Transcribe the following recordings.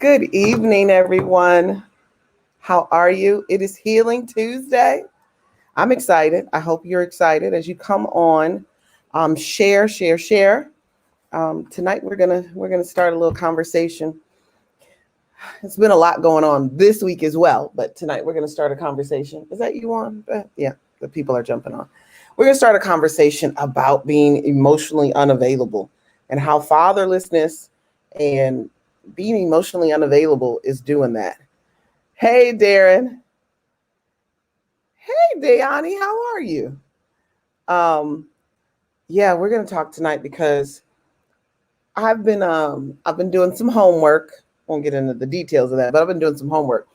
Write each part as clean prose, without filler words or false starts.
Good evening, everyone. How are you? It is Healing Tuesday. I'm excited. I hope you're excited as you come on. Share. Tonight we're gonna start a little conversation. It's been a lot going on this week as well, but tonight we're gonna start a conversation. Is that you on? Yeah, the people are jumping on. We're gonna start a conversation about being emotionally unavailable and how fatherlessness and being emotionally unavailable is doing that. Hey, Darren. Hey, Dayani, how are you? Yeah, we're gonna talk tonight because I've been doing some homework. Won't get into the details of that, but I've been doing some homework,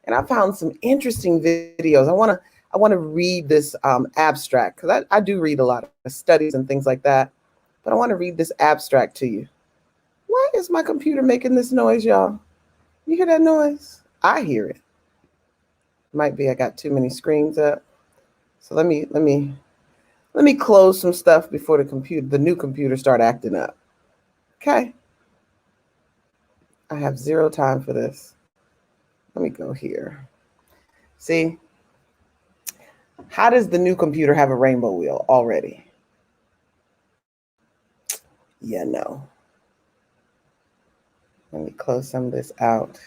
and I found some interesting videos. I wanna read this abstract because I do read a lot of studies and things like that, but I want to read this abstract to you. Why is my computer making this noise, y'all? You hear that noise? I hear it. Might be I got too many screens up. So let me close some stuff before the new computer start acting up. Okay. I have zero time for this. Let me go here. See, how does the new computer have a rainbow wheel already? Yeah, no. Let me close some of this out.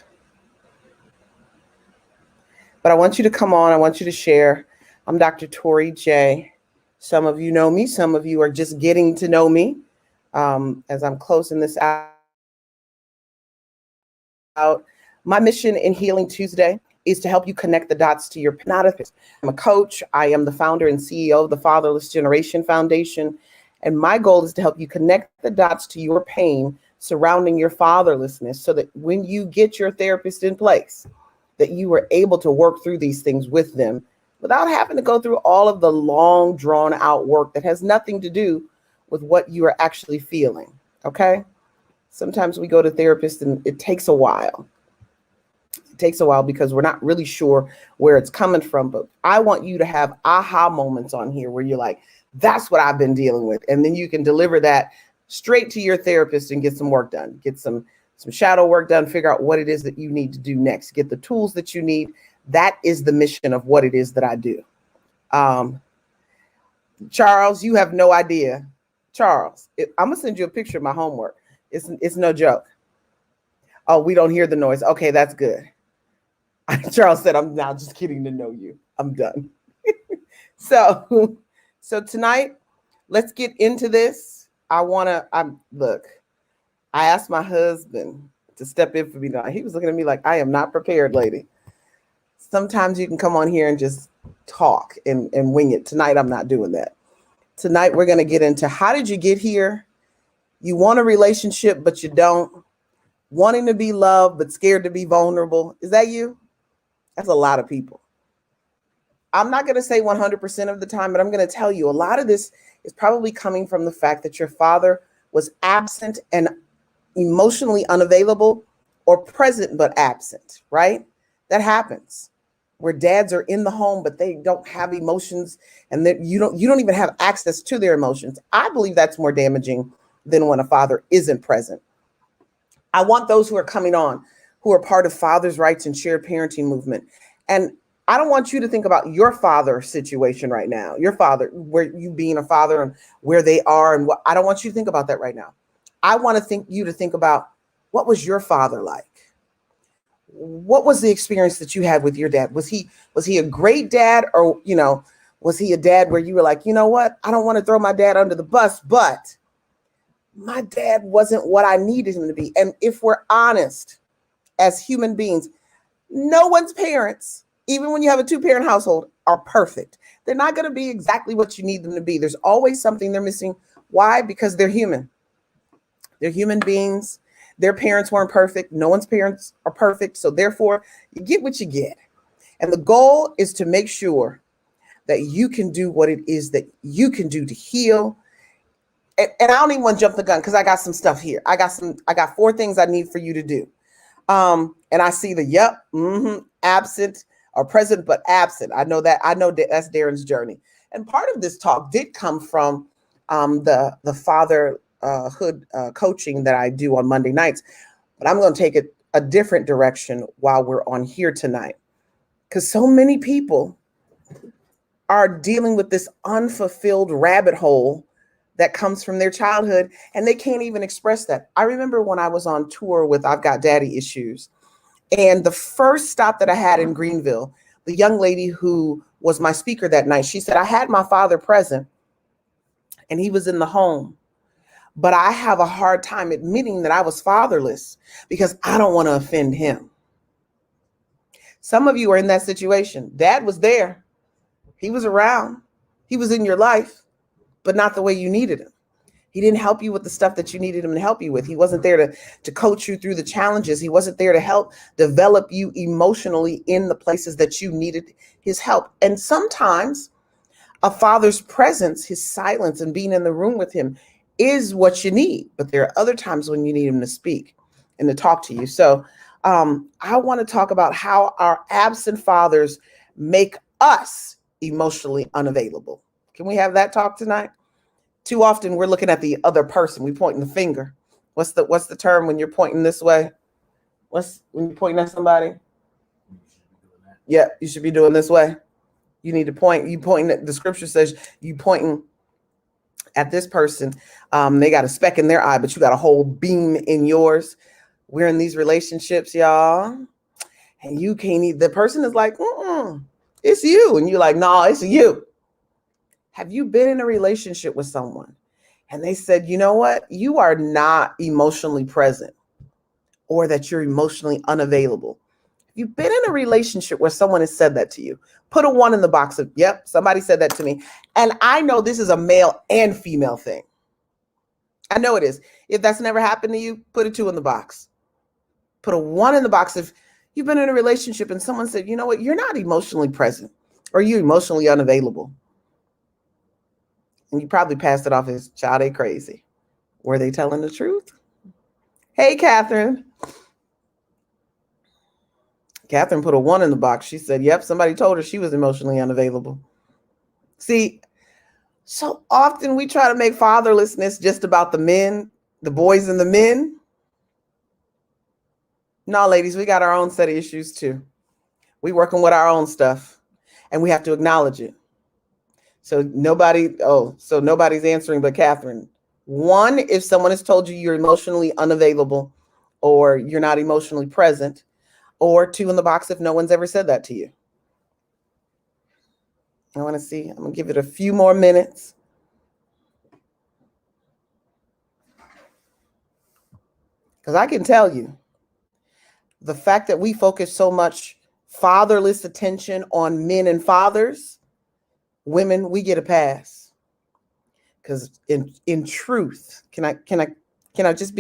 But I want you to come on. I want you to share. I'm Dr. Tori J. Some of you know me. Some of you are just getting to know me. As I'm closing this out. My mission in Healing Tuesday is to help you connect the dots to your therapist. I'm a coach. I am the founder and CEO of the Fatherless Generation Foundation. And my goal is to help you connect the dots to your pain surrounding your fatherlessness so that when you get your therapist in place, that you were able to work through these things with them without having to go through all of the long drawn out work that has nothing to do with what you are actually feeling. Okay. Sometimes we go to therapists and it takes a while. It takes a while because we're not really sure where it's coming from. But I want you to have aha moments on here where you're like, that's what I've been dealing with. And then you can deliver that straight to your therapist and get some work done, get some shadow work done, figure out what it is that you need to do next, get the tools that you need. That is the mission of what it is that I do. Charles, you have no idea. Charles, I'm gonna send you a picture of my homework. It's no joke. Oh, we don't hear the noise. Okay, that's good. Charles said, I'm now just kidding to know you. I'm done. So tonight, let's get into this. Look, I asked my husband to step in for me now. He was looking at me like, I am not prepared, lady. Sometimes you can come on here and just talk and wing it. Tonight, I'm not doing that. Tonight, we're going to get into how did you get here? You want a relationship, but you don't. Wanting to be loved, but scared to be vulnerable. Is that you? That's a lot of people. I'm not going to say 100% of the time, but I'm going to tell you a lot of this is probably coming from the fact that your father was absent and emotionally unavailable, or present but absent, right? That happens where dads are in the home, but they don't have emotions, and that you don't even have access to their emotions. I believe that's more damaging than when a father isn't present. I want those who are coming on, who are part of Father's Rights and Shared Parenting movement. And I don't want you to think about your father situation right now, your father, where you being a father and where they are. And what I don't want you to think about that right now. I want to think about, what was your father like? What was the experience that you had with your dad? Was he a great dad, or, was he a dad where you were like, you know what? I don't want to throw my dad under the bus, but my dad wasn't what I needed him to be. And if we're honest, as human beings, no one's parents, even when you have a 2-parent household, are perfect. They're not going to be exactly what you need them to be. There's always something they're missing. Why? Because they're human. They're human beings. Their parents weren't perfect. No one's parents are perfect. So therefore, you get what you get. And the goal is to make sure that you can do what it is that you can do to heal. And I don't even want to jump the gun because I got some stuff here. I got 4 things I need for you to do. And I see absent or present, but absent. I know that's Darren's journey. And part of this talk did come from the fatherhood coaching that I do on Monday nights. But I'm going to take it a different direction while we're on here tonight, because so many people are dealing with this unfulfilled rabbit hole that comes from their childhood, and they can't even express that. I remember when I was on tour with I've Got Daddy Issues, and the first stop that I had in Greenville, the young lady who was my speaker that night, she said, I had my father present and he was in the home, but I have a hard time admitting that I was fatherless because I don't want to offend him. Some of you are in that situation. Dad was there. He was around. He was in your life, but not the way you needed him. He didn't help you with the stuff that you needed him to help you with. He wasn't there to coach you through the challenges. He wasn't there to help develop you emotionally in the places that you needed his help. And sometimes a father's presence, his silence and being in the room with him is what you need. But there are other times when you need him to speak and to talk to you. So I want to talk about how our absent fathers make us emotionally unavailable. Can we have that talk tonight? Too often we're looking at the other person. We pointing the finger. What's the term when you're pointing this way? When you're pointing at somebody? Yeah, you should be doing this way. You need to point. You pointing at, the scripture says you pointing at this person. They got a speck in their eye, but you got a whole beam in yours. We're in these relationships, y'all, and you can't. The person is like, it's you, and you're like, no, it's you. Have you been in a relationship with someone and they said, you know what, you are not emotionally present, or that you're emotionally unavailable? Have you been in a relationship where someone has said that to you? Put a 1 in the box of, yep, somebody said that to me. And I know this is a male and female thing. I know it is. If that's never happened to you, put a 2 in the box. Put a 1 in the box if you've been in a relationship and someone said, you know what, you're not emotionally present, or you're emotionally unavailable. And you probably passed it off as child ain't crazy. Were they telling the truth? Hey, Catherine. Catherine put a 1 in the box. She said, yep, somebody told her she was emotionally unavailable. See, so often we try to make fatherlessness just about the men, the boys and the men. No, ladies, we got our own set of issues too. We working with our own stuff, and we have to acknowledge it. So nobody's answering but Catherine. 1, if someone has told you you're emotionally unavailable or you're not emotionally present, or 2 in the box if no one's ever said that to you. I want to see. I'm going to give it a few more minutes. Because I can tell you, the fact that we focus so much fatherless attention on men and fathers, women, we get a pass. Because in truth, can I just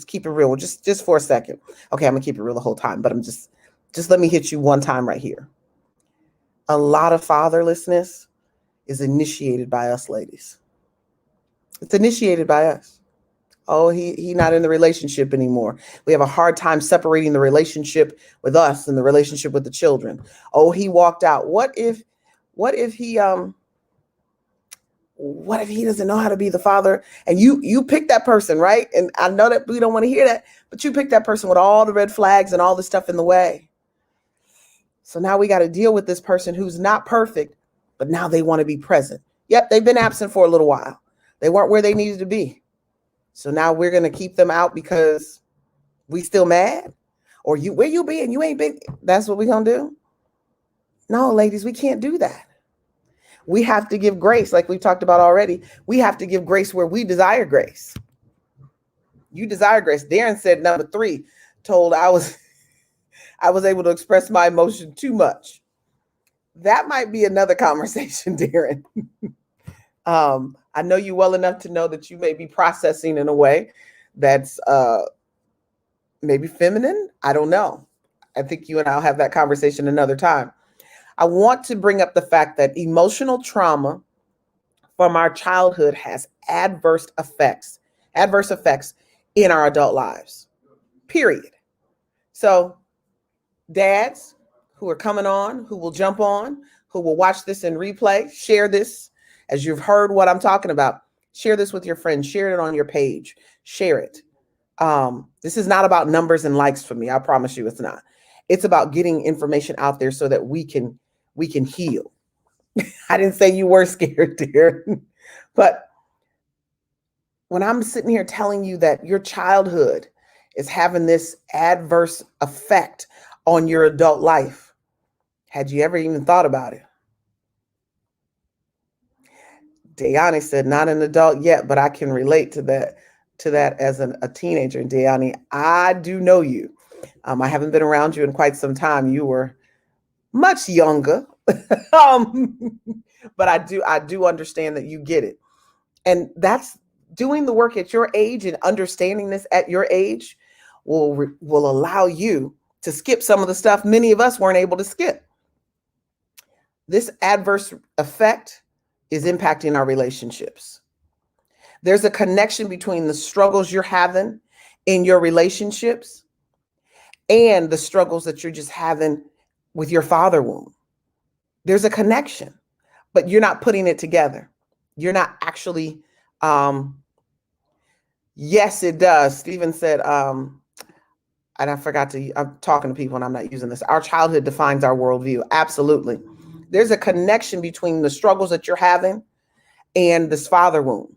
keep it real, just for a second? Okay, I'm gonna keep it real the whole time, but I'm just let me hit you one time right here. A lot of fatherlessness is initiated by us ladies. It's initiated by us. Oh, he not in the relationship anymore. We have a hard time separating the relationship with us and the relationship with the children. Oh, he walked out. What if he doesn't know how to be the father? And you pick that person, right? And I know that we don't want to hear that, but you pick that person with all the red flags and all the stuff in the way. So now we got to deal with this person who's not perfect, but now they want to be present. Yep, they've been absent for a little while. They weren't where they needed to be. So now we're going to keep them out because we still mad? Or where you been? You ain't been. That's what we're going to do? No, ladies, we can't do that. We have to give grace, like we've talked about already. We have to give grace where we desire grace. You desire grace. Darren said number 3, told I was able to express my emotion too much. That might be another conversation, Darren. I know you well enough to know that you may be processing in a way that's maybe feminine. I don't know. I think you and I'll have that conversation another time. I want to bring up the fact that emotional trauma from our childhood has adverse effects in our adult lives, period. So dads who are coming on, who will jump on, who will watch this in replay, share this as you've heard what I'm talking about. Share this with your friends. Share it on your page. Share it. This is not about numbers and likes for me. I promise you it's not. It's about getting information out there so that we can heal. I didn't say you were scared, dear. But when I'm sitting here telling you that your childhood is having this adverse effect on your adult life, had you ever even thought about it? Dayani said, not an adult yet, but I can relate to that as a teenager. And Dayani, I do know you. I haven't been around you in quite some time. You were much younger. But I do understand that you get it. And that's doing the work at your age, and understanding this at your age will allow you to skip some of the stuff many of us weren't able to skip. This adverse effect is impacting our relationships. There's a connection between the struggles you're having in your relationships and the struggles that you're just having with your father wound. There's a connection, but you're not putting it together. You're not actually, yes, it does. Stephen said, and I forgot I'm talking to people and I'm not using this. Our childhood defines our worldview. Absolutely. There's a connection between the struggles that you're having and this father wound.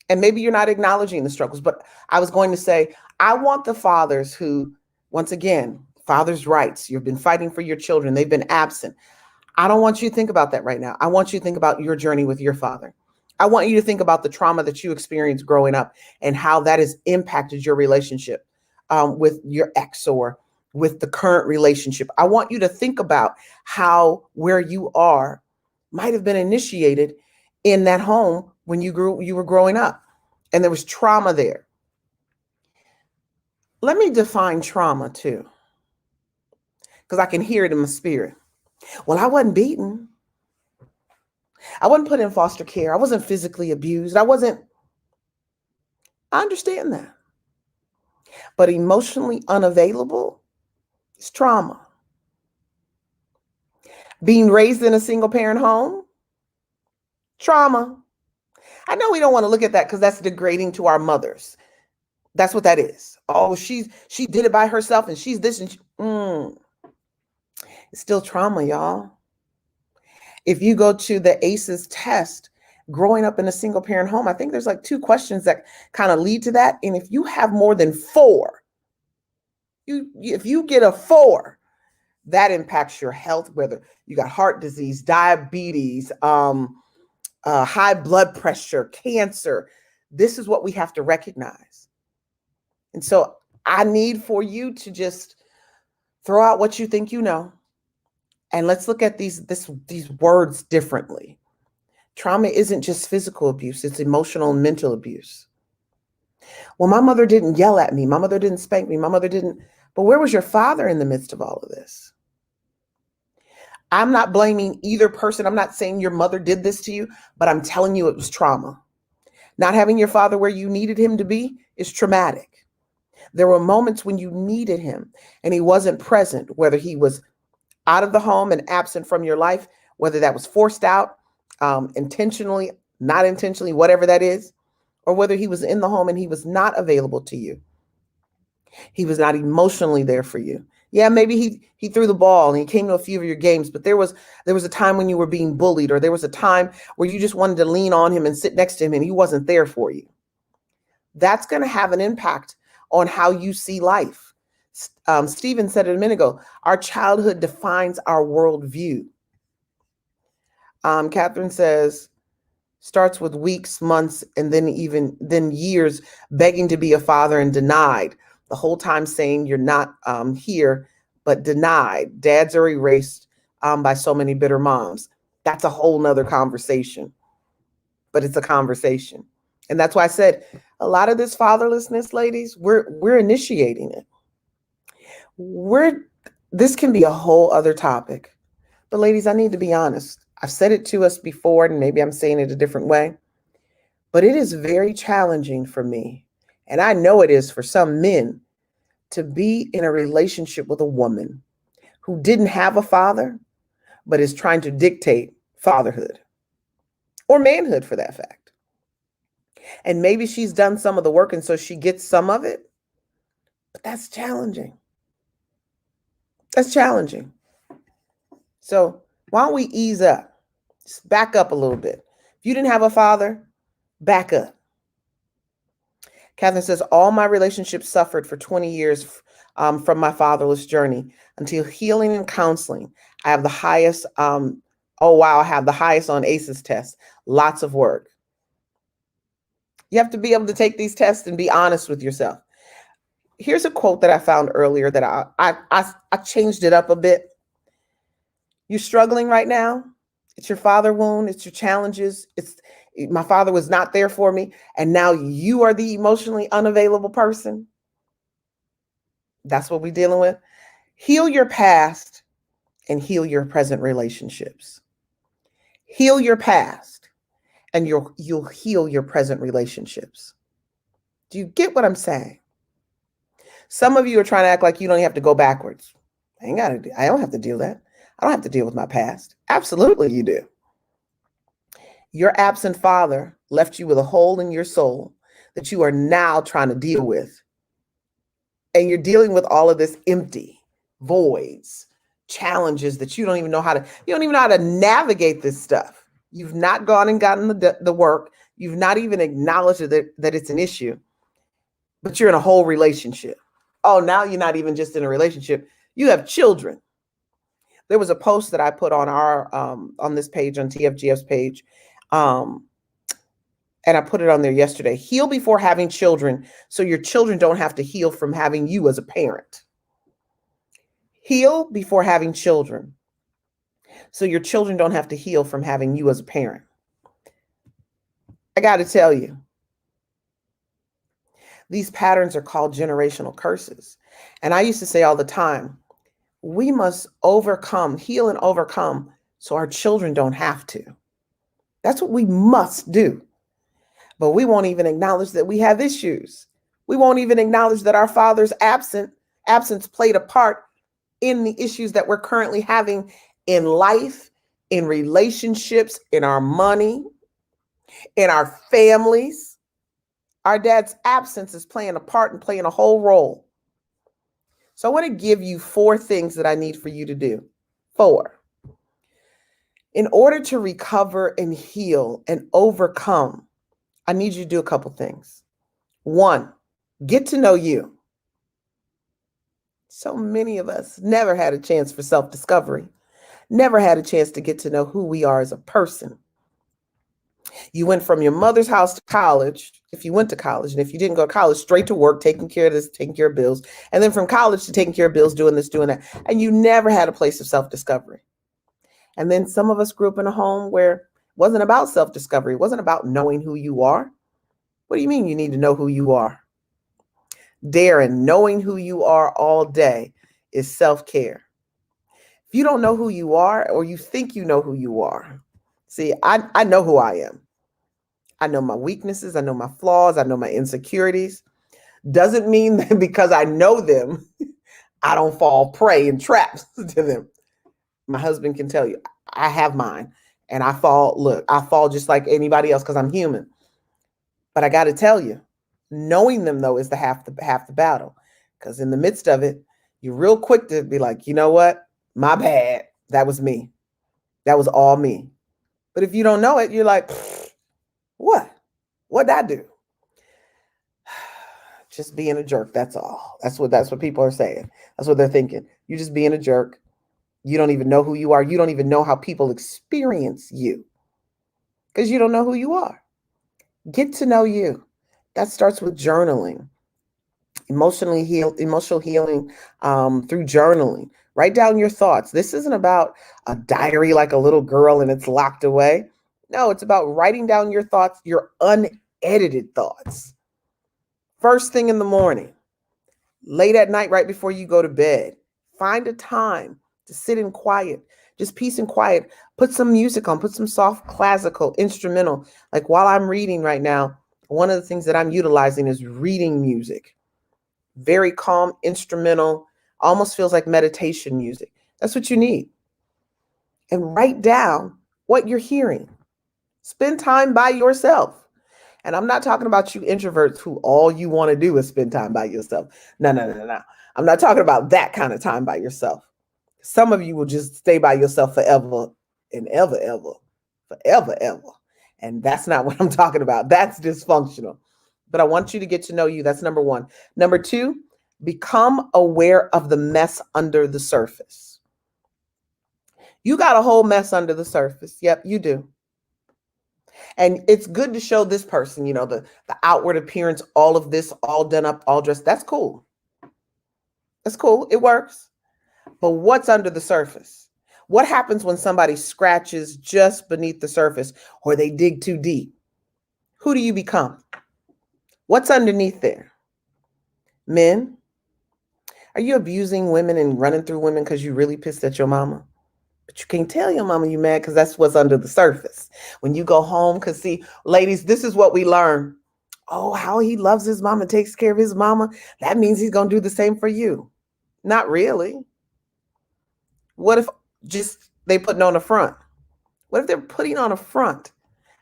And maybe you're not acknowledging the struggles, but I was going to say, I want the fathers who, once again, fathers' rights, you've been fighting for your children, they've been absent. I don't want you to think about that right now. I want you to think about your journey with your father. I want you to think about the trauma that you experienced growing up and how that has impacted your relationship with your ex or with the current relationship. I want you to think about how where you are might have been initiated in that home when you were growing up, and there was trauma there. Let me define trauma too, because I can hear it in my spirit. Well, I wasn't beaten. I wasn't put in foster care. I wasn't physically abused. I understand that. But emotionally unavailable is trauma. Being raised in a single parent home, trauma. I know we don't want to look at that because that's degrading to our mothers. That's what that is. Oh, she did it by herself and she's this and it's still trauma, y'all. If you go to the ACEs test, growing up in a single parent home, I think there's like 2 questions that kind of lead to that. And if you have more than 4, if you get a 4, that impacts your health, whether you got heart disease, diabetes, high blood pressure, cancer. This is what we have to recognize. And so I need for you to just throw out what you think you know. And let's look at these words differently. Trauma isn't just physical abuse, it's emotional and mental abuse. Well, my mother didn't yell at me. My mother didn't spank me. My mother didn't. But where was your father in the midst of all of this? I'm not blaming either person. I'm not saying your mother did this to you, but I'm telling you it was trauma. Not having your father where you needed him to be is traumatic. There were moments when you needed him and he wasn't present, whether he was out of the home and absent from your life, whether that was forced out, intentionally, not intentionally, whatever that is, or whether he was in the home and he was not available to you. He was not emotionally there for you. Yeah, maybe he threw the ball and he came to a few of your games, but there was a time when you were being bullied, or there was a time where you just wanted to lean on him and sit next to him and he wasn't there for you. That's going to have an impact on how you see life. Stephen said it a minute ago, our childhood defines our worldview. Catherine says, starts with weeks, months, and then years begging to be a father and denied. The whole time saying you're not here, but denied. Dads are erased by so many bitter moms. That's a whole nother conversation, but it's a conversation. And that's why I said a lot of this fatherlessness, ladies, we're initiating it. This can be a whole other topic, but ladies, I need to be honest. I've said it to us before, and maybe I'm saying it a different way, but it is very challenging for me, and I know it is for some men, to be in a relationship with a woman who didn't have a father, but is trying to dictate fatherhood or manhood for that fact. And maybe she's done some of the work and so she gets some of it. But that's challenging. That's challenging. So why don't we ease up? Just back up a little bit. If you didn't have a father, back up. Catherine says, all my relationships suffered for 20 years from my fatherless journey until healing and counseling. I have the highest, I have the highest on ACEs test. Lots of work. You have to be able to take these tests and be honest with yourself. Here's a quote that I found earlier that I changed it up a bit. You're struggling right now. It's your father wound. It's your challenges. My father was not there for me. And now you are the emotionally unavailable person. That's what we're dealing with. Heal your past and heal your present relationships. Heal your past and you'll heal your present relationships. Do you get what I'm saying? Some of you are trying to act like you don't have to go backwards. I don't have to deal with that. I don't have to deal with my past. Absolutely you do. Your absent father left you with a hole in your soul that you are now trying to deal with. And you're dealing with all of this empty voids, challenges that you don't even know how to navigate this stuff. You've not gone and gotten the work. You've not even acknowledged that it's an issue, but you're in a whole relationship. Oh, now you're not even just in a relationship. You have children. There was a post that I put on our on this page, on TFGF's page, and I put it on there yesterday. Heal before having children, so your children don't have to heal from having you as a parent. Heal before having children, so your children don't have to heal from having you as a parent. I got to tell you, these patterns are called generational curses. And I used to say all the time, we must overcome, heal and overcome, so our children don't have to. That's what we must do. But we won't even acknowledge that we have issues. We won't even acknowledge that our father's absence played a part in the issues that we're currently having in life, in relationships, in our money, in our families. Our dad's absence is playing a part and playing a whole role. So I want to give you 4 things that I need for you to do. 4. In order to recover and heal and overcome, I need you to do a couple things. 1, get to know you. So many of us never had a chance for self-discovery, never had a chance to get to know who we are as a person. You went from your mother's house to college, if you went to college, and if you didn't go to college, straight to work, taking care of this, taking care of bills, and then from college to taking care of bills, doing this, doing that, and you never had a place of self-discovery. And then some of us grew up in a home where it wasn't about self-discovery. It wasn't about knowing who you are. What do you mean you need to know who you are? Darren, knowing who you are all day is self-care. If you don't know who you are, or you think you know who you are, see, I know who I am. I know my weaknesses. I know my flaws. I know my insecurities. Doesn't mean that because I know them, I don't fall prey and traps to them. My husband can tell you, I have mine, and I fall just like anybody else because I'm human. But I got to tell you, knowing them though is the half the battle, because in the midst of it, you're real quick to be like, you know what? My bad. That was me. That was all me. But if you don't know it, you're like, what? What'd I do? Just being a jerk. That's all. That's what people are saying. That's what they're thinking. You're just being a jerk. You don't even know who you are. You don't even know how people experience you because you don't know who you are. Get to know you. That starts with journaling. Emotional healing through journaling. Write down your thoughts. This isn't about a diary like a little girl and it's locked away. No, it's about writing down your thoughts, your unedited thoughts. First thing in the morning, late at night, right before you go to bed. Find a time to sit in quiet, just peace and quiet. Put some music on, put some soft classical, instrumental. Like while I'm reading right now, one of the things that I'm utilizing is reading music. Very calm, instrumental, almost feels like meditation music. That's what you need. And write down what you're hearing. Spend time by yourself And I'm not talking about you introverts who all you want to do is spend time by yourself. No, no, no, no, no. I'm not talking about that kind of time by yourself. Some of you will just stay by yourself forever and ever, ever, forever, ever. And that's not what I'm talking about. That's dysfunctional. But I want you to get to know you. That's number one. Number two, become aware of the mess under the surface. You got a whole mess under the surface. Yep, you do. And it's good to show this person, the outward appearance, all of this, all done up, all dressed. That's cool. That's cool. It works. But what's under the surface? What happens when somebody scratches just beneath the surface or they dig too deep? Who do you become? What's underneath there? Men, are you abusing women and running through women because you really pissed at your mama? But you can't tell your mama you mad because that's what's under the surface. When you go home, because see, ladies, this is what we learn. Oh, how he loves his mama, takes care of his mama. That means he's going to do the same for you. Not really. What if just they putting on a front? What if they're putting on a front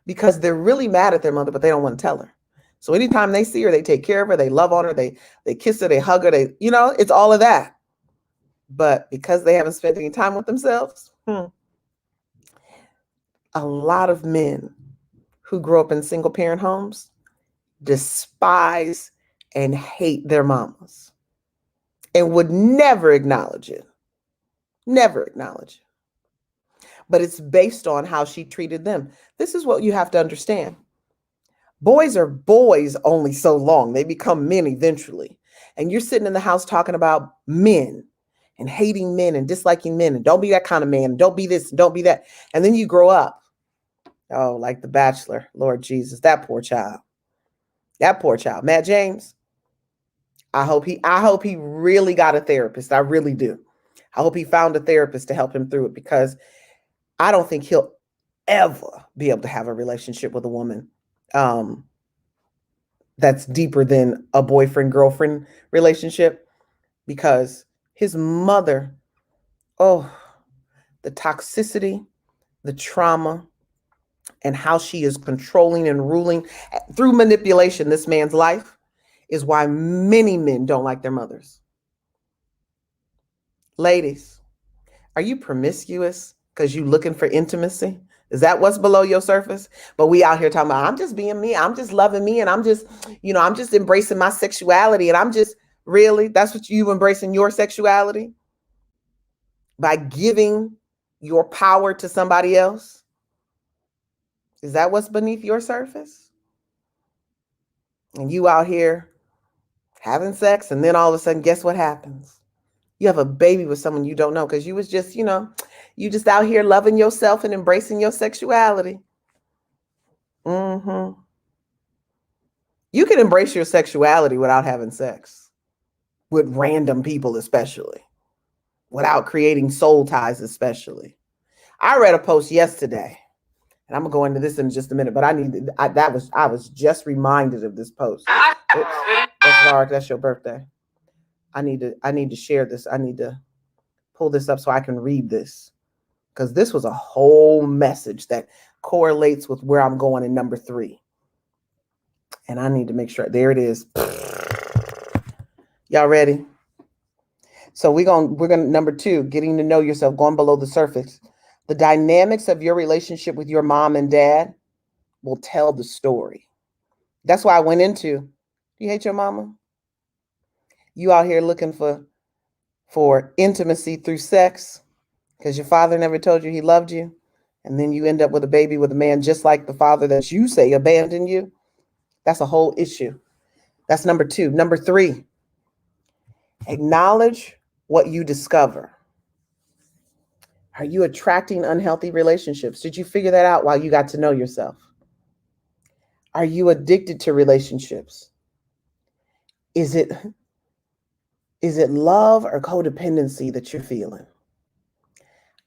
because they're really mad at their mother, but they don't want to tell her? So anytime they see her, they take care of her, they love on her, they kiss her, they hug her, it's all of that. But because they haven't spent any time with themselves, a lot of men who grow up in single parent homes despise and hate their mamas and would never acknowledge it. Never acknowledge it. But it's based on how she treated them. This is what you have to understand. Boys are boys only so long. They become men eventually. And you're sitting in the house talking about men and hating men and disliking men and don't be that kind of man. Don't be this, don't be that. And then you grow up. Oh, like The Bachelor, Lord Jesus, that poor child. That poor child. Matt James, I hope he really got a therapist. I really do. I hope he found a therapist to help him through it, because I don't think he'll ever be able to have a relationship with a woman that's deeper than a boyfriend-girlfriend relationship, because his mother, the toxicity, the trauma, and how she is controlling and ruling through manipulation this man's life is why many men don't like their mothers. Ladies, are you promiscuous because you looking for intimacy? Is that what's below your surface? But we out here talking about, I'm just being me. I'm just loving me. And I'm just embracing my sexuality. And I'm just, really, that's what you embracing your sexuality? By giving your power to somebody else? Is that what's beneath your surface? And you out here having sex, and then all of a sudden, guess what happens? You have a baby with someone you don't know because you was just, you just out here loving yourself and embracing your sexuality. You can embrace your sexuality without having sex with random people, especially without creating soul ties, especially. I read a post yesterday, and I'm gonna go into this in just a minute, but I was just reminded of this post. Oops, that's Lark, that's your birthday. I need to share this. I need to pull this up so I can read this, because this was a whole message that correlates with where I'm going in number 3. And I need to make sure. There it is. Y'all ready? So we're gonna number 2, getting to know yourself, going below the surface. The dynamics of your relationship with your mom and dad will tell the story. That's why I went into, do you hate your mama? You out here looking for intimacy through sex because your father never told you he loved you, and then you end up with a baby with a man just like the father that you say abandoned you. That's a whole issue. That's number 2. Number 3, acknowledge what you discover. Are you attracting unhealthy relationships? Did you figure that out while you got to know yourself? Are you addicted to relationships? Is it love or codependency that you're feeling?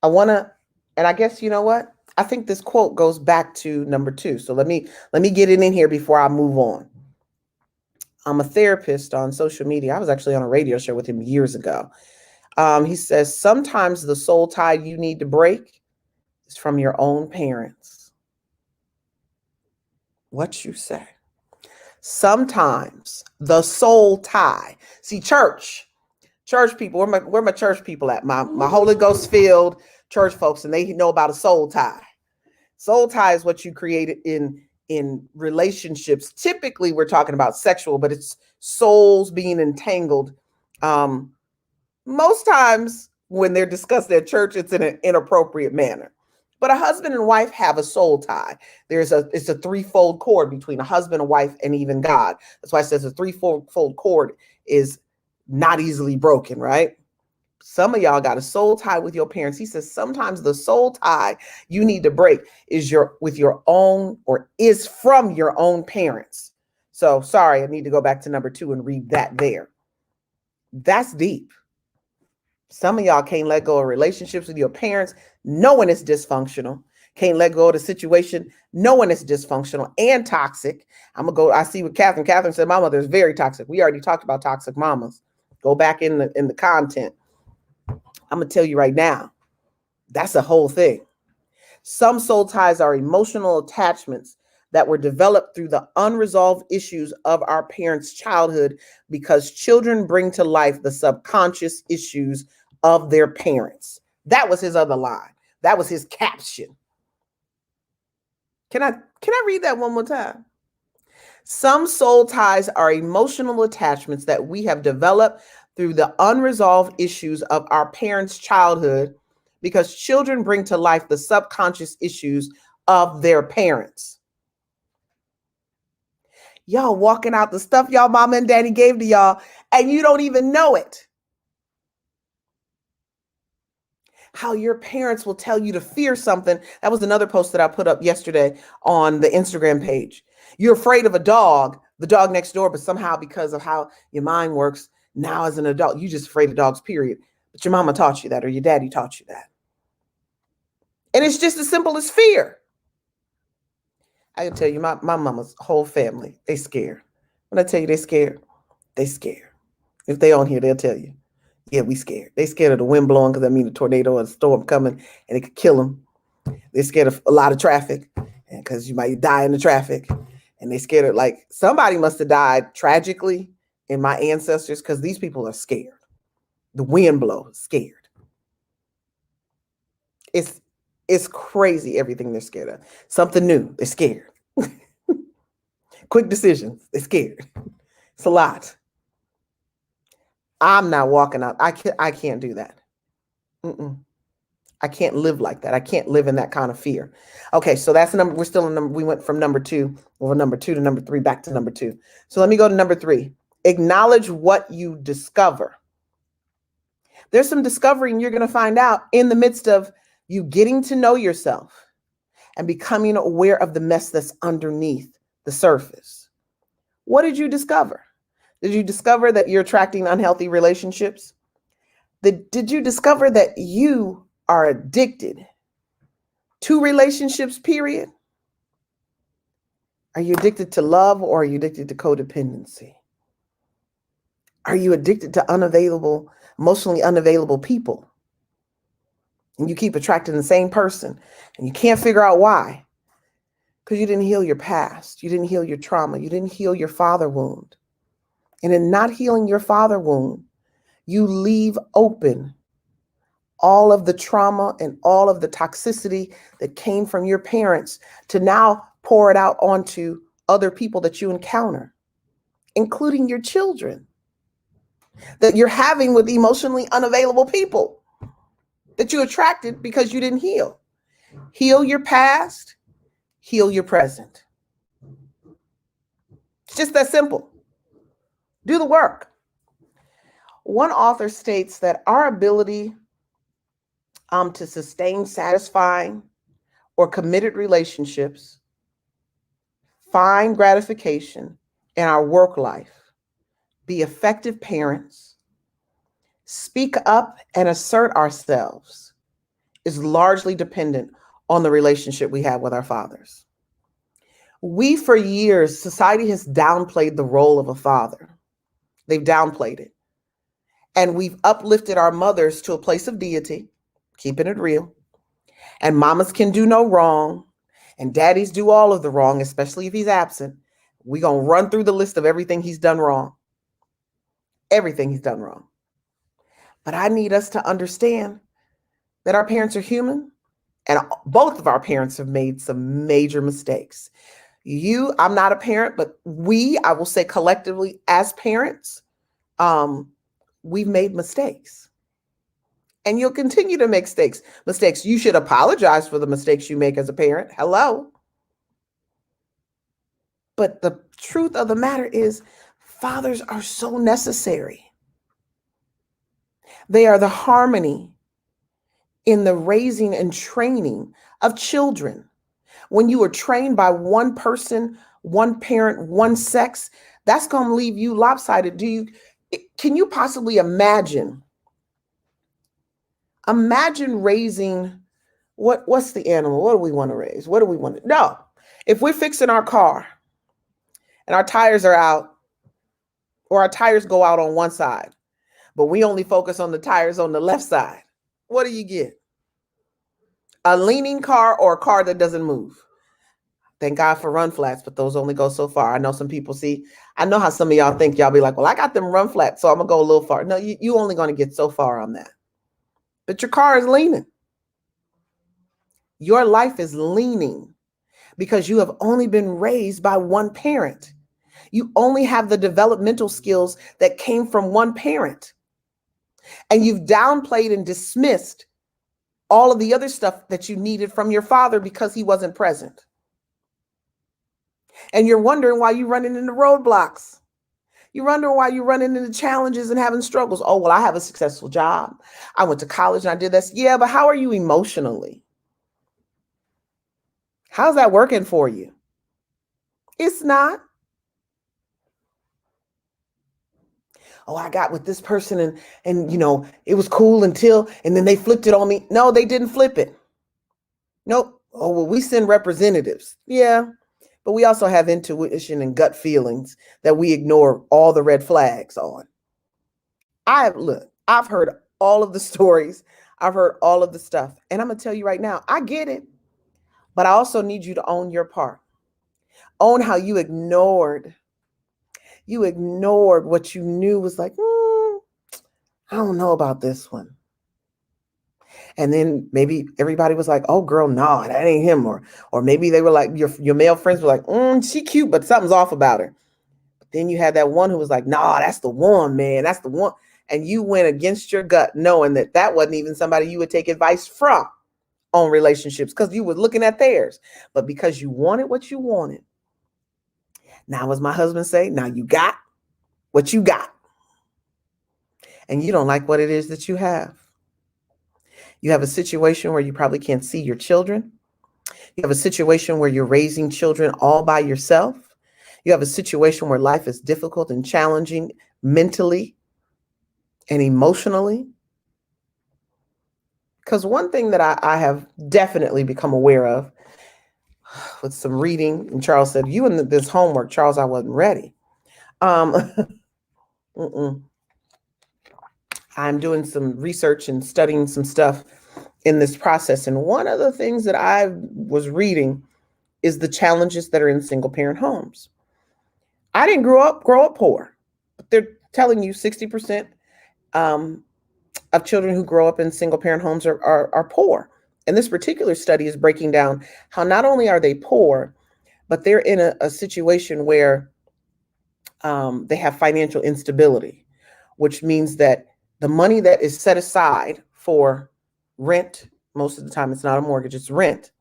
And I guess, you know what? I think this quote goes back to number 2. So let me get it in here before I move on. I'm a therapist on social media. I was actually on a radio show with him years ago. He says, sometimes the soul tie you need to break is from your own parents. What you say? Sometimes the soul tie. See, church people, where my church people at? My Holy Ghost filled church folks, and they know about a soul tie. Soul tie is what you created in relationships. Typically, we're talking about sexual, but it's souls being entangled. Most times when they're discussed at church, it's in an inappropriate manner. But a husband and wife have a soul tie. It's a threefold cord between a husband, a wife, and even God. That's why it says a threefold cord is not easily broken, right? Some of y'all got a soul tie with your parents. He says sometimes the soul tie you need to break is from your own parents. So sorry, I need to go back to number 2 and read that there. That's deep. Some of y'all can't let go of relationships with your parents knowing it's dysfunctional. Can't let go of the situation knowing it's dysfunctional and toxic. I see what Catherine said, my mother is very toxic. We already talked about toxic mamas. Go back in the content. I'm going to tell you right now, that's a whole thing. Some soul ties are emotional attachments that were developed through the unresolved issues of our parents' childhood, because children bring to life the subconscious issues of their parents. That was his other line. That was his caption. Can I read that one more time? Some soul ties are emotional attachments that we have developed through the unresolved issues of our parents' childhood, because children bring to life the subconscious issues of their parents. Y'all walking out the stuff y'all mama and daddy gave to y'all, and you don't even know it. How your parents will tell you to fear something. That was another post that I put up yesterday on the Instagram page. You're afraid of the dog next door, but somehow because of how your mind works, now as an adult, you're just afraid of dogs, period. But your mama taught you that, or your daddy taught you that. And it's just as simple as fear. I can tell you, my mama's whole family, they scared. When I tell you they scared, they scared. If they on here, they'll tell you, yeah, we scared. They scared of the wind blowing, because that means a tornado or a storm coming and it could kill them. They're scared of a lot of traffic, because you might die in the traffic. And they scared of, like, somebody must have died tragically in my ancestors, because these people are scared. The wind blows, scared. It's crazy everything they're scared of. Something new, they're scared. Quick decisions, they're scared. It's a lot. I'm not walking out. I can't do that. I can't live like that. I can't live in that kind of fear. Okay, so that's number. We're still in number. We went from number 2 over number 2 to number 3, back to number 2. So let me go to number 3. Acknowledge what you discover. There's some discovering you're going to find out in the midst of you getting to know yourself and becoming aware of the mess that's underneath the surface. What did you discover? Did you discover that you're attracting unhealthy relationships? Did you discover that you are addicted to relationships, period? Are you addicted to love, or are you addicted to codependency? Are you addicted to emotionally unavailable people? And you keep attracting the same person and you can't figure out why. Because you didn't heal your past. You didn't heal your trauma. You didn't heal your father wound. And in not healing your father wound, you leave open all of the trauma and all of the toxicity that came from your parents to now pour it out onto other people that you encounter, including your children, that you're having with emotionally unavailable people that you attracted because you didn't heal. Heal your past, heal your present. It's just that simple. Do the work. One author states that our ability to sustain satisfying or committed relationships, find gratification in our work life, be effective parents, speak up and assert ourselves, is largely dependent on the relationship we have with our fathers. For years, society has downplayed the role of a father. They've downplayed it. And we've uplifted our mothers to a place of deity, keeping it real. And mamas can do no wrong, and daddies do all of the wrong, especially if he's absent. We're going to run through the list of everything he's done wrong. Everything he's done wrong. But I need us to understand that our parents are human, and both of our parents have made some major mistakes. I'm not a parent, but I will say collectively as parents, we've made mistakes. And you'll continue to make mistakes. You should apologize for the mistakes you make as a parent. Hello. But the truth of the matter is, fathers are so necessary. They are the harmony in the raising and training of children. When you are trained by one person, one parent, one sex, that's going to leave you lopsided. Can you possibly imagine raising, what's the animal? What do we want to raise? What do we want to, no. If we're fixing our car and our tires are out, or our tires go out on one side, but we only focus on the tires on the left side, what do you get? A leaning car or a car that doesn't move? Thank God for run flats, but those only go so far. I know some people I know how some of y'all think. Y'all be like, well, I got them run flats, so I'm gonna go a little far. No, you only gonna get so far on that. But your car is leaning. Your life is leaning because you have only been raised by one parent. You only have the developmental skills that came from one parent. And you've downplayed and dismissed all of the other stuff that you needed from your father because he wasn't present. And you're wondering why you're running into roadblocks. You're wondering why you're running into challenges and having struggles. Oh, well, I have a successful job. I went to college and I did this. Yeah, but how are you emotionally? How's that working for you? It's not. Oh, I got with this person and it was cool and then they flipped it on me. No, they didn't flip it. Nope. Oh, well, we send representatives. Yeah. But we also have intuition and gut feelings that we ignore all the red flags on. I've heard all of the stories. I've heard all of the stuff. And I'm going to tell you right now, I get it. But I also need you to own your part. Own how you ignored what you knew was like, I don't know about this one. And then maybe everybody was like, oh, girl, no, that ain't him. Or maybe they were like, your male friends were like, she cute, but something's off about her. But then you had that one who was like, nah, that's the one, man. That's the one. And you went against your gut knowing that wasn't even somebody you would take advice from on relationships because you were looking at theirs. But because you wanted what you wanted. Now, as my husband say, now you got what you got. And you don't like what it is that you have. You have a situation where you probably can't see your children. You have a situation where you're raising children all by yourself. You have a situation where life is difficult and challenging mentally and emotionally. Because one thing that I have definitely become aware of with some reading, and Charles said, you and this homework, Charles, I wasn't ready. I'm doing some research and studying some stuff in this process. And one of the things that I was reading is the challenges that are in single parent homes. I didn't grow up poor, but they're telling you 60% of children who grow up in single parent homes are poor. And this particular study is breaking down how not only are they poor, but they're in a situation where they have financial instability, which means that the money that is set aside for rent, most of the time it's not a mortgage, it's rent,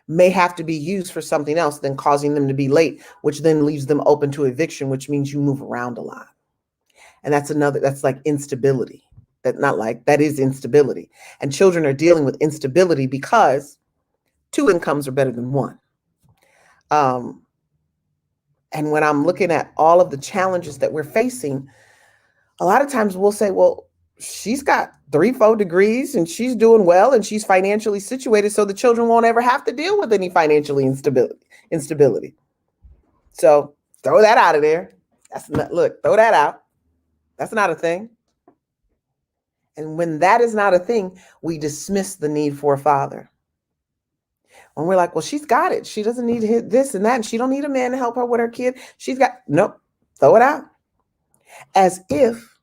may have to be used for something else, then causing them to be late, which then leaves them open to eviction, which means you move around a lot. And that's like instability. That is instability. And children are dealing with instability because two incomes are better than one. And when I'm looking at all of the challenges that we're facing, a lot of times we'll say, well, she's got 3-4 degrees and she's doing well and she's financially situated, so the children won't ever have to deal with any financial instability. So throw that out of there. Throw that out. That's not a thing. And when that is not a thing, we dismiss the need for a father. When we're like, well, she's got it. She doesn't need this and that. And she don't need a man to help her with her kid. She's got, nope, throw it out. As if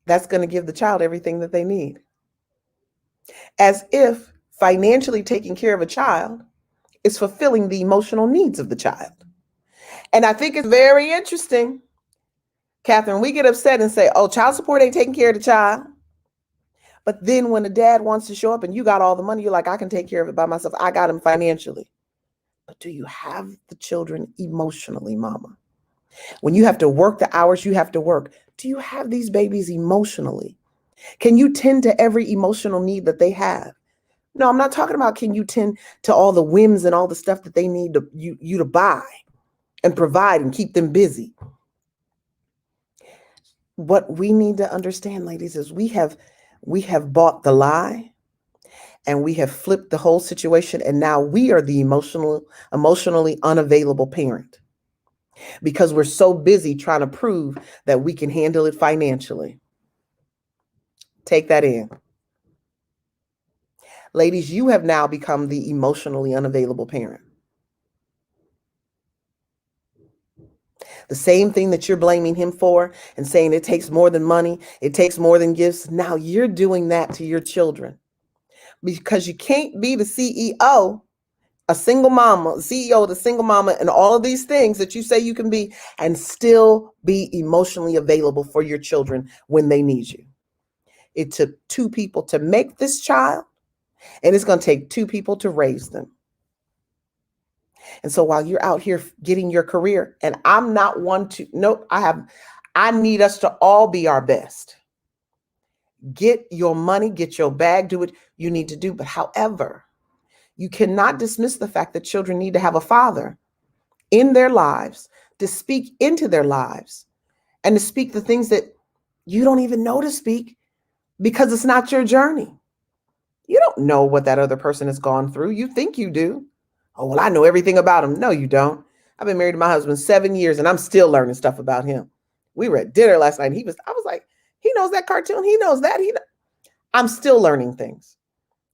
that's going to give the child everything that they need. As if financially taking care of a child is fulfilling the emotional needs of the child. And I think it's very interesting, Catherine, we get upset and say, oh, child support ain't taking care of the child. But then when the dad wants to show up and you got all the money, you're like, I can take care of it by myself. I got him financially. But do you have the children emotionally, mama? When you have to work the hours you have to work, do you have these babies emotionally? Can you tend to every emotional need that they have? No, I'm not talking about can you tend to all the whims and all the stuff that they need you to buy and provide and keep them busy. What we need to understand, ladies, is we have bought the lie and we have flipped the whole situation. And now we are the emotionally unavailable parent because we're so busy trying to prove that we can handle it financially. Take that in. Ladies, you have now become the emotionally unavailable parent. The same thing that you're blaming him for and saying it takes more than money, it takes more than gifts. Now you're doing that to your children because you can't be the CEO, a single mama, CEO of the single mama, and all of these things that you say you can be and still be emotionally available for your children when they need you. It took two people to make this child, and it's going to take two people to raise them. And so while you're out here getting your career, and I'm not one to, nope, I need us to all be our best. Get your money, get your bag, do what you need to do. But however, you cannot dismiss the fact that children need to have a father in their lives to speak into their lives and to speak the things that you don't even know to speak because it's not your journey. You don't know what that other person has gone through. You think you do. Oh, well, I know everything about him. No, you don't. I've been married to my husband 7 years and I'm still learning stuff about him. We were at dinner last night. And I was like, he knows that cartoon. He knows that. I'm still learning things.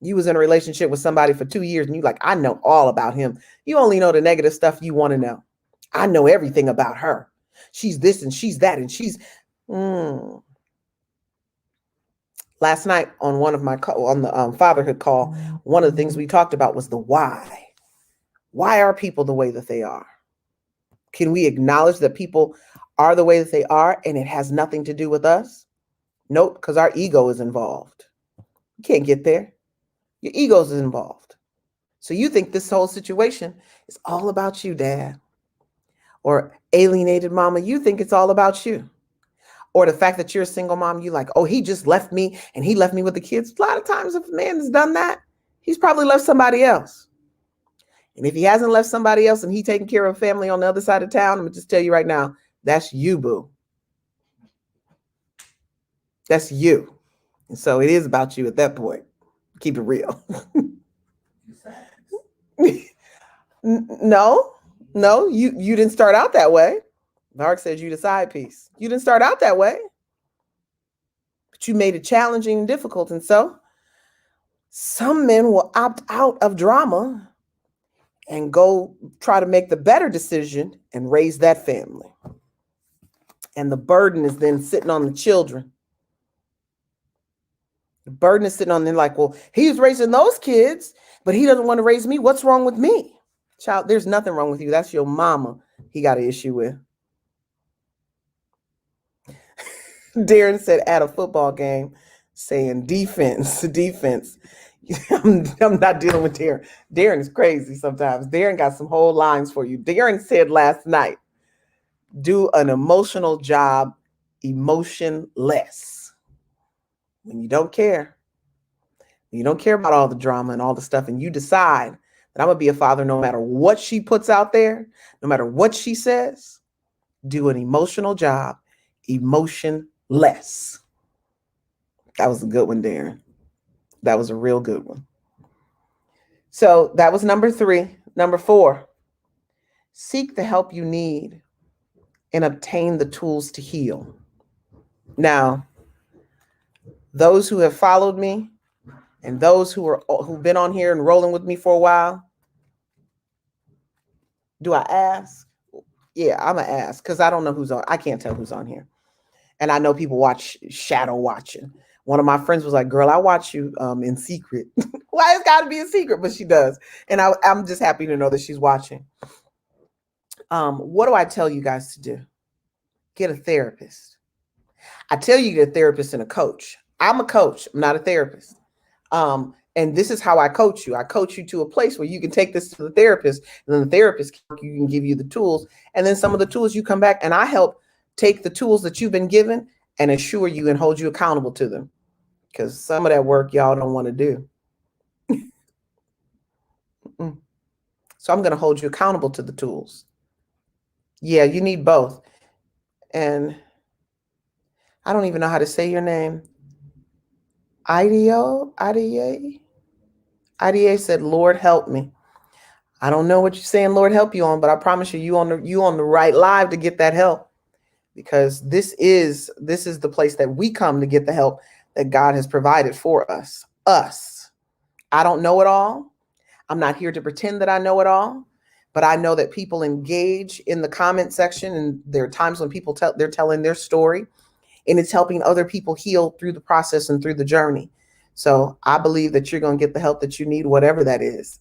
You was in a relationship with somebody for 2 years and you like, I know all about him. You only know the negative stuff you want to know. I know everything about her. She's this and she's that and she's. Last night on one of my on the fatherhood call, one of the things we talked about was the why. Why are people the way that they are? Can we acknowledge that people are the way that they are and it has nothing to do with us? Nope, because our ego is involved. You can't get there. Your ego is involved. So you think this whole situation is all about you, Dad. Or alienated mama, you think it's all about you. Or the fact that you're a single mom, you like, oh, he just left me and he left me with the kids. A lot of times if a man has done that, he's probably left somebody else. And if he hasn't left somebody else and he taking care of a family on the other side of town, I'm going to just tell you right now, that's you, boo. That's you. And so it is about you at that point. Keep it real. No, you didn't start out that way. Mark says you the side piece. You didn't start out that way. But you made it challenging and difficult. And so some men will opt out of drama and go try to make the better decision and raise that family. And the burden is then sitting on the children. The burden is sitting on them like, well, he's raising those kids, but he doesn't want to raise me. What's wrong with me? Child, there's nothing wrong with you. That's your mama he got an issue with. Darren said at a football game, saying defense. I'm not dealing with Darren. Darren is crazy sometimes. Darren got some whole lines for you. Darren said last night, do an emotional job, emotionless. When you don't care about all the drama and all the stuff, and you decide that I'm going to be a father no matter what she puts out there, no matter what she says, do an emotional job, emotionless. That was a good one, Darren. That was a real good one. So that was number 3. Number 4, seek the help you need and obtain the tools to heal. Now, those who have followed me and those who've been on here and rolling with me for a while, Do I ask? Yeah, I'm gonna ask because I don't know who's on. I can't tell who's on here, and I know people watch shadow watching. One of my friends was like, "Girl, I watch you in secret." Why it's got to be in secret? But she does, and I'm just happy to know that she's watching. What do I tell you guys to do? Get a therapist. I tell you, get a therapist and a coach. I'm a coach. I'm not a therapist. And this is how I coach you. I coach you to a place where you can take this to the therapist, and then the therapist can give you the tools. And then some of the tools you come back and I help take the tools that you've been given and assure you and hold you accountable to them. Because some of that work y'all don't want to do. So I'm going to hold you accountable to the tools. Yeah, you need both. And I don't even know how to say your name. IDA said, Lord, help me. I don't know what you're saying, Lord, help you on, but I promise you, you on the right live to get that help, because this is the place that we come to get the help that God has provided for us. I don't know it all. I'm not here to pretend that I know it all, but I know that people engage in the comment section, and there are times when people they're telling their story, and it's helping other people heal through the process and through the journey. So I believe that you're going to get the help that you need, whatever that is.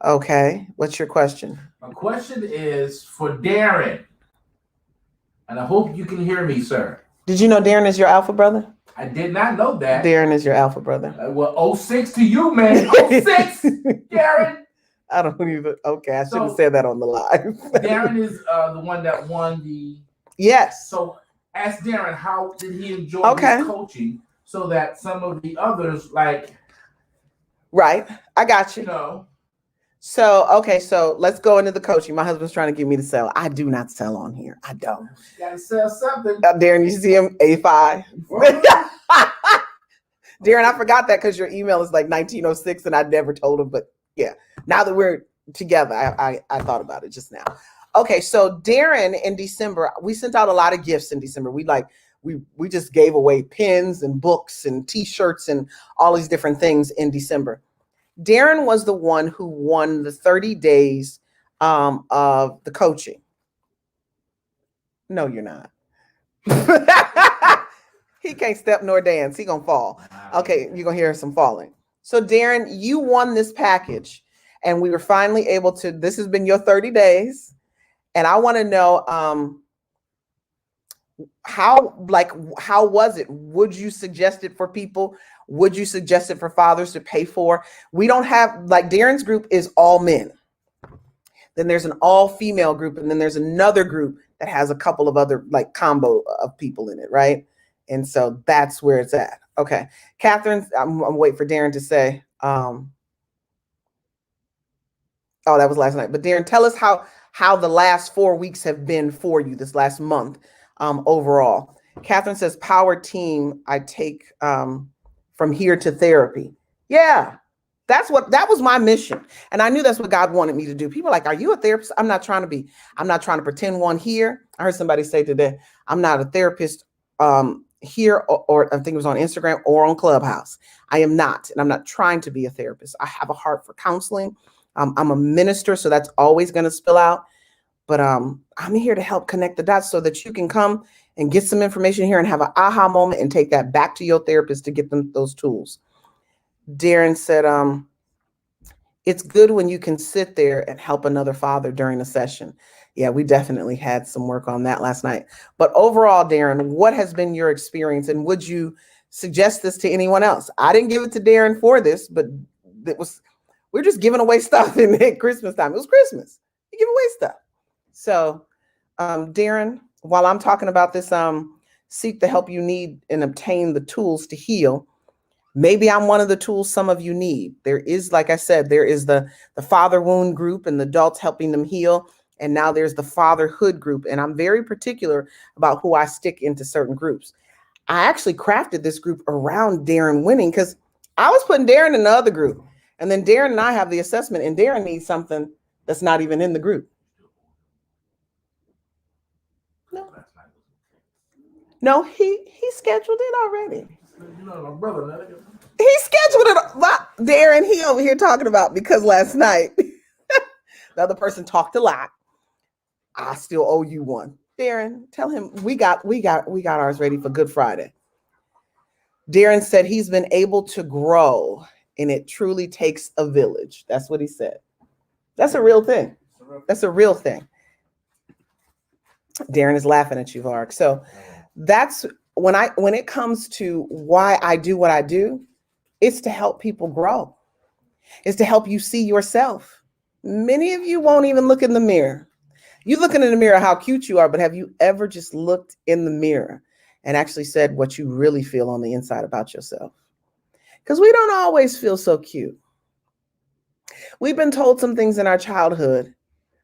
Okay. What's your question? My question is for Darren, and I hope you can hear me, sir. Did you know Darren is your alpha brother? I did not know that. Darren is your alpha brother. Well, 06 to you, man. 06, Darren. I don't even. Okay, I should have said that on the live. Darren is the one that won the. Yes. So ask Darren, how did he enjoy his coaching, so that some of the others, like. Right. I got you. You know. So, okay, so let's go into the coaching. My husband's trying to get me to sell. I do not sell on here. I don't. You got to sell something. Darren, you see him? A5. Darren, I forgot that because your email is like 1906 and I never told him. But yeah, now that we're together, I thought about it just now. Okay, so Darren, in December, we sent out a lot of gifts in December. We just gave away pens and books and T-shirts and all these different things in December. Darren was the one who won the 30 days of the coaching. No, you're not. He can't step nor dance. He gonna fall. Okay, you're gonna hear some falling. So Darren, you won this package, and we were finally able to. This has been your 30 days, and I want to know how was it? Would you suggest it for people? Would you suggest it for fathers to pay for? We don't have, like, Darren's group is all men. Then there's an all female group, and then there's another group that has a couple of other, like, combo of people in it, right? And so that's where it's at. Okay, Catherine, I'm waiting for Darren to say. Oh, that was last night. But Darren, tell us how the last 4 weeks have been for you, this last month, overall. Catherine says, power team, I take from here to therapy. Yeah, that was my mission. And I knew that's what God wanted me to do. People are like, are you a therapist? I'm not trying to pretend one here. I heard somebody say today, I'm not a therapist here, or I think it was on Instagram or on Clubhouse. I am not, and I'm not trying to be a therapist. I have a heart for counseling. I'm a minister, so that's always going to spill out. But I'm here to help connect the dots so that you can come and get some information here and have an aha moment and take that back to your therapist to get them those tools. Darren said, it's good when you can sit there and help another father during a session. Yeah, we definitely had some work on that last night. But overall, Darren, what has been your experience, and would you suggest this to anyone else? I didn't give it to Darren for this, but we're just giving away stuff at Christmas time. It was Christmas. You give away stuff. So, Darren, while I'm talking about this, seek the help you need and obtain the tools to heal. Maybe I'm one of the tools some of you need. There is, like I said, there is the father wound group and the adults helping them heal. And now there's the fatherhood group. And I'm very particular about who I stick into certain groups. I actually crafted this group around Darren winning, because I was putting Darren in the other group. And then Darren and I have the assessment, and Darren needs something that's not even in the group. No, he scheduled it already. You know, my brother. He scheduled it. Darren, he over here talking about because last night. The other person talked a lot. I still owe you one. Darren, tell him we got ours ready for Good Friday. Darren said he's been able to grow, and it truly takes a village. That's what he said. That's a real thing. That's a real thing. Darren is laughing at you, Varg. So that's when it comes to why I do what I do, it's to help people grow. It's to help you see yourself. Many of you won't even look in the mirror. You looking in the mirror how cute you are, but have you ever just looked in the mirror and actually said what you really feel on the inside about yourself? Because we don't always feel so cute. We've been told some things in our childhood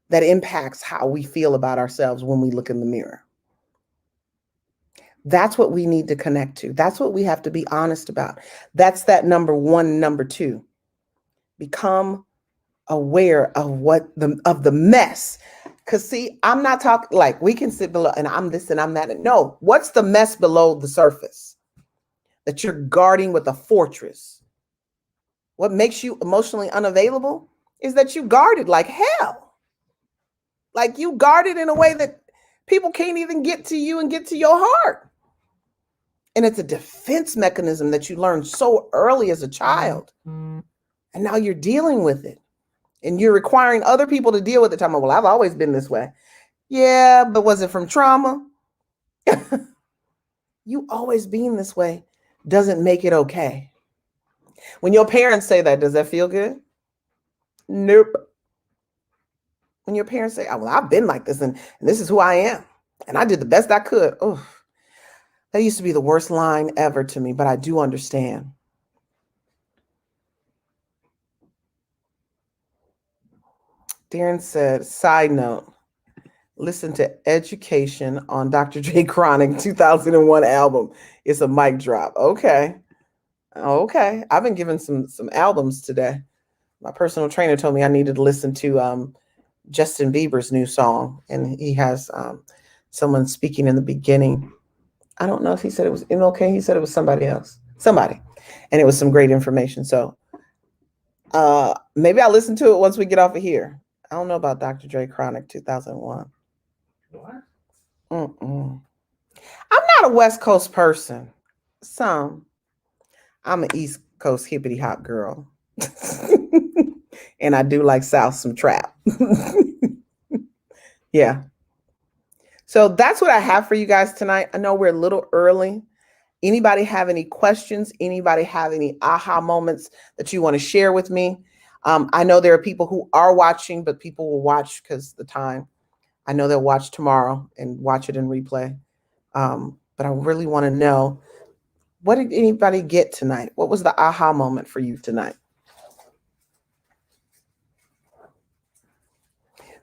that impacts how we feel about ourselves when we look in the mirror. That's what we need to connect to. That's what we have to be honest about. That's that number one. Number two, become aware of the mess. Because see, I'm not talking like we can sit below and I'm this and I'm that. No, what's the mess below the surface that you're guarding with a fortress? What makes you emotionally unavailable is that you guard it like hell. Like you guard it in a way that people can't even get to you and get to your heart. And it's a defense mechanism that you learned so early as a child. And now you're dealing with it. And you're requiring other people to deal with it. Talking about, well, I've always been this way. Yeah, but was it from trauma? You always being this way doesn't make it okay. When your parents say that, does that feel good? Nope. When your parents say, oh, well, I've been like this and this is who I am. And I did the best I could. Oh, that used to be the worst line ever to me, but I do understand. Darren said, side note, listen to Education on Dr. J. Chronic 2001 album. It's a mic drop. Okay. I've been given some albums today. My personal trainer told me I needed to listen to Justin Bieber's new song. And he has someone speaking in the beginning. I don't know if he said it was MLK. He said it was somebody else. Somebody. And it was some great information. So maybe I'll listen to it once we get off of here. I don't know about Dr. Dre Chronic 2001. What? I'm not a West Coast person. I'm an East Coast hippity hop girl. And I do like South some trap. Yeah. So that's what I have for you guys tonight. I know we're a little early. Anybody have any questions? Anybody have any aha moments that you want to share with me? I know there are people who are watching, but people will watch because the time. I know they'll watch tomorrow and watch it in replay. But I really want to know, what did anybody get tonight? What was the aha moment for you tonight?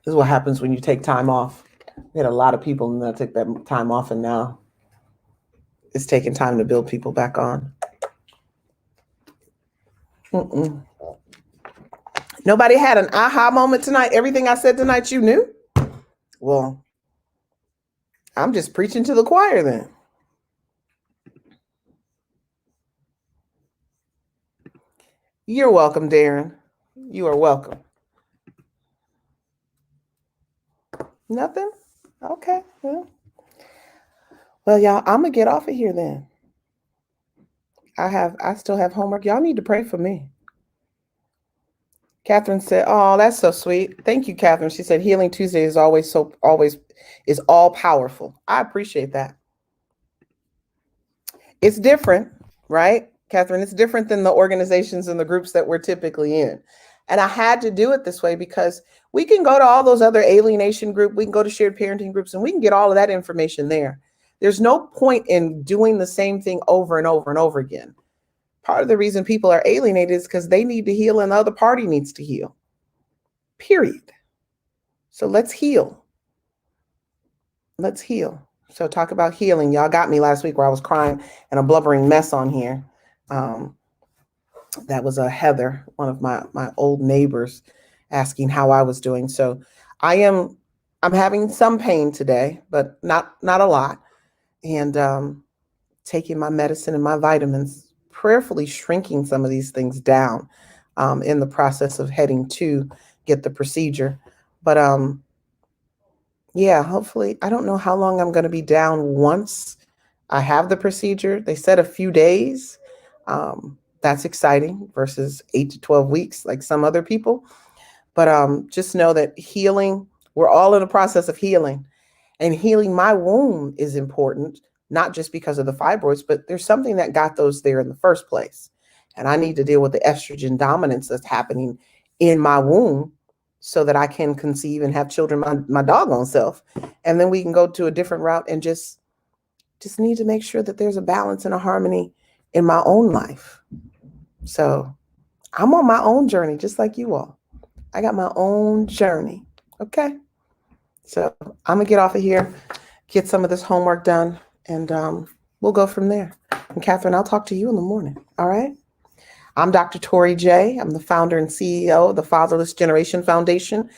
This is what happens when you take time off. We had a lot of people and they'll take that time off, and now it's taking time to build people back on. Nobody had an aha moment tonight? Everything I said tonight you knew? Well, I'm just preaching to the choir then. You're welcome, Darren. You are welcome. Nothing? Okay. Well, y'all, I'm gonna get off of here then. I still have homework. Y'all need to pray for me. Catherine said, oh, that's so sweet. Thank you, Catherine. She said, Healing Tuesday is always all powerful. I appreciate that. It's different, right, Catherine? It's different than the organizations and the groups that we're typically in. And I had to do it this way because we can go to all those other alienation groups. We can go to shared parenting groups and we can get all of that information there. There's no point in doing the same thing over and over and over again. Part of the reason people are alienated is because they need to heal and the other party needs to heal. Period. So let's heal. Let's heal. So talk about healing. Y'all got me last week where I was crying and a blubbering mess on here. That was a Heather, one of my old neighbors, asking how I was doing. So I'm having some pain today, but not a lot. And taking my medicine and my vitamins, prayerfully shrinking some of these things down in the process of heading to get the procedure. But yeah, hopefully, I don't know how long I'm going to be down once I have the procedure. They said a few days. That's exciting versus 8 to 12 weeks, like some other people. But just know that healing, we're all in the process of healing. And healing my womb is important, not just because of the fibroids, but there's something that got those there in the first place. And I need to deal with the estrogen dominance that's happening in my womb so that I can conceive and have children my doggone self. And then we can go to a different route and just need to make sure that there's a balance and a harmony in my own life. So I'm on my own journey, just like you all. I got my own journey. Okay. So I'm going to get off of here, get some of this homework done, and we'll go from there. And Catherine, I'll talk to you in the morning. All right. I'm Dr. Tori J. I'm the founder and CEO of the Fatherless Generation Foundation.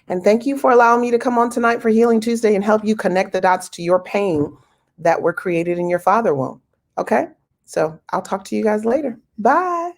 And thank you for allowing me to come on tonight for Healing Tuesday and help you connect the dots to your pain that were created in your father womb. Okay. So I'll talk to you guys later. Bye.